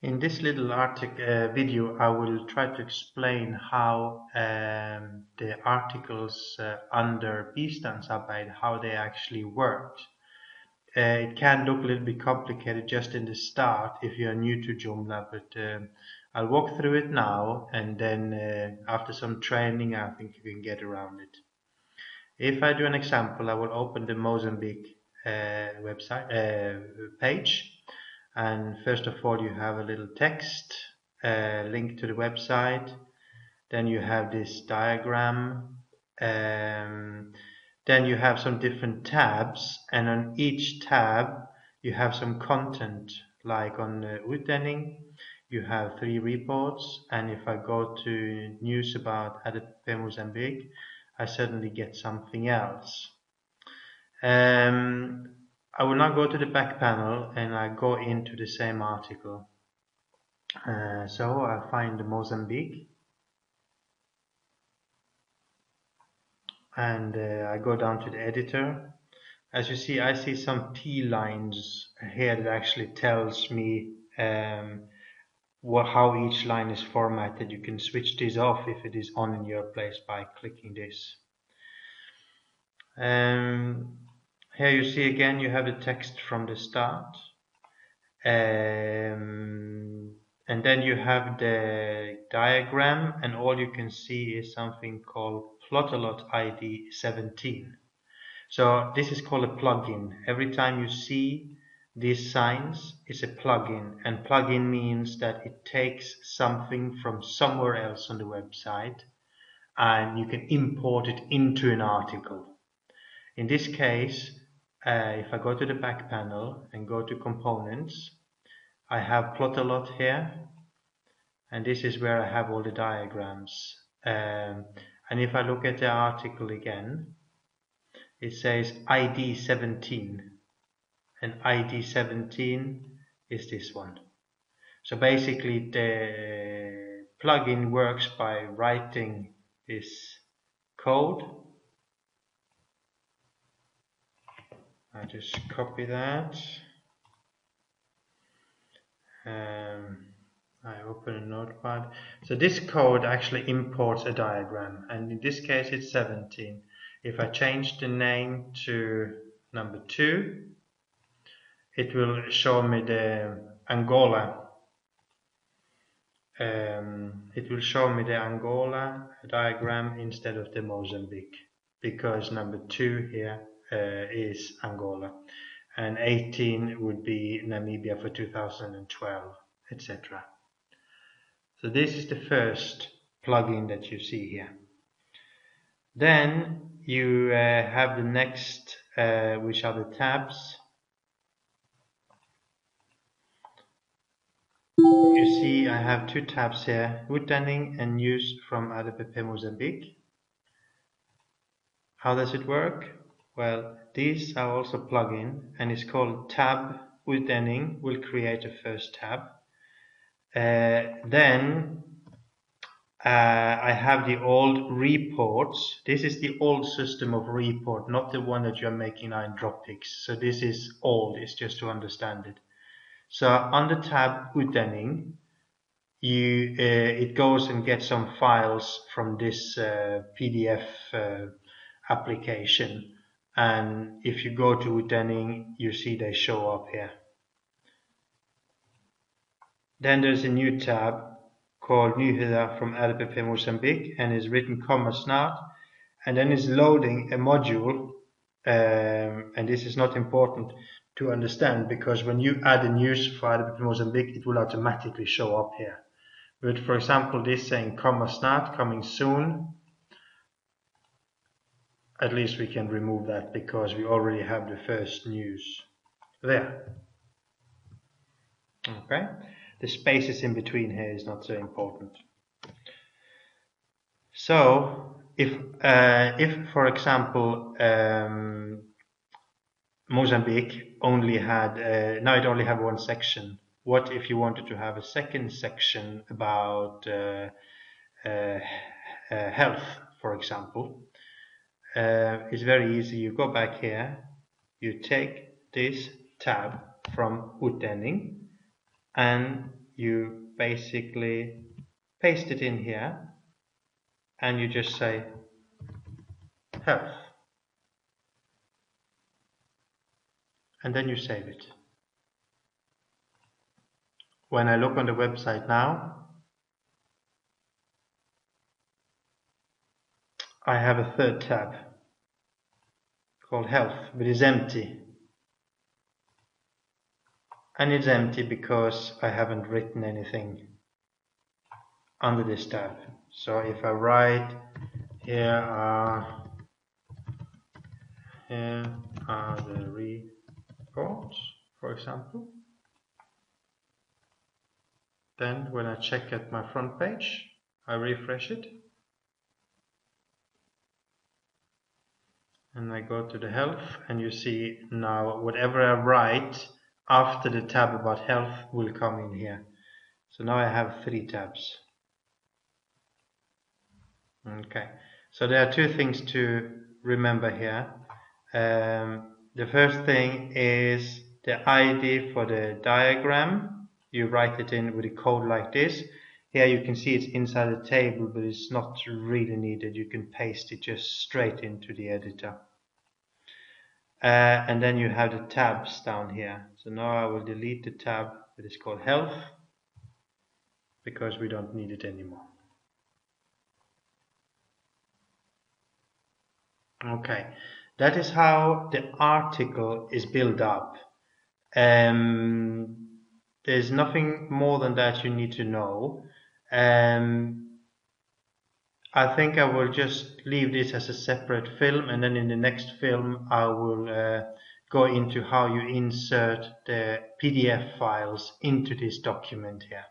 In this little video, I will try to explain how the articles under bistandsarbeit, how they actually work. It can look a little bit complicated just in the start if you are new to Joomla, but I'll walk through it now, and then after some training, I think you can get around it. If I do an example, I will open the Mozambique website page. And first of all, you have a little text link to the website. Then you have this diagram. Then you have some different tabs, and on each tab you have some content. Like on Utdanning, you have 3 reports, and if I go to news about ADP Mozambique, I suddenly get something else. I will now go to the back panel and I go into the same article. So I find the Mozambique, and I go down to the editor. As you see, I see some T lines here that actually tells me how each line is formatted. You can switch this off if it is on in your place by clicking this. Here you see again you have the text from the start, and then you have the diagram, and all you can see is something called Plot-a-lot ID 17. So this is called a plugin. Every time you see these signs, it's a plugin, and plugin means that it takes something from somewhere else on the website and you can import it into an article. In this case, if I go to the back panel and go to components, I have Plot-a-lot here, and this is where I have all the diagrams. And if I look at the article again, it says ID 17, and ID 17 is this one. So basically the plugin works by writing this code. I just copy that. I open a notepad. So this code actually imports a diagram, and in this case it's 17. If I change the name to number 2, it will show me the Angola. It will show me the Angola diagram instead of the Mozambique, because number 2 here is Angola, and 18 would be Namibia for 2012, etc. So this is the first plugin that you see here. Then you have the next, which are the tabs. You see I have 2 tabs here, Utdanning and News from ADP Mozambique. How does it work? Well, these are also plugin, and it's called tab. Utdanning will create a first tab. Then I have the old reports. This is the old system of report, not the one that you're making now in Dropbox. So this is old, it's just to understand it. So on the tab Utdanning, it goes and gets some files from this PDF application. And if you go to Utdanning, you see they show up here. Then there's a new tab called Nyheter from ADP Mozambique, and is written comma snart, and then it's loading a module, and this is not important to understand, because when you add a news for ADP Mozambique, it will automatically show up here. But for example, this saying comma snart, coming soon, at least we can remove that because we already have the first news there. Okay, the spaces in between here is not so important. So if for example Mozambique only had now it only have 1 section. What if you wanted to have a second section about health, for example? It's very easy. You go back here, you take this tab from Utdanning, and you basically paste it in here and you just say health, and then you save it. When I look on the website now, I have a third tab called health, but it's empty. And it's empty because I haven't written anything under this tab. So if I write here are the reports, for example, then when I check at my front page, I refresh it and I go to the health, and you see now whatever I write after the tab about health will come in here. So now I have 3 tabs. Okay, so there are 2 things to remember here. The first thing is the ID for the diagram. You write it in with a code like this. Here you can see it's inside the table, but it's not really needed. You can paste it just straight into the editor. And then you have the tabs down here. So now I will delete the tab that is called health, because we don't need it anymore. Okay, that is how the article is built up. There's nothing more than that you need to know. I think I will just leave this as a separate film, and then in the next film I will go into how you insert the PDF files into this document here.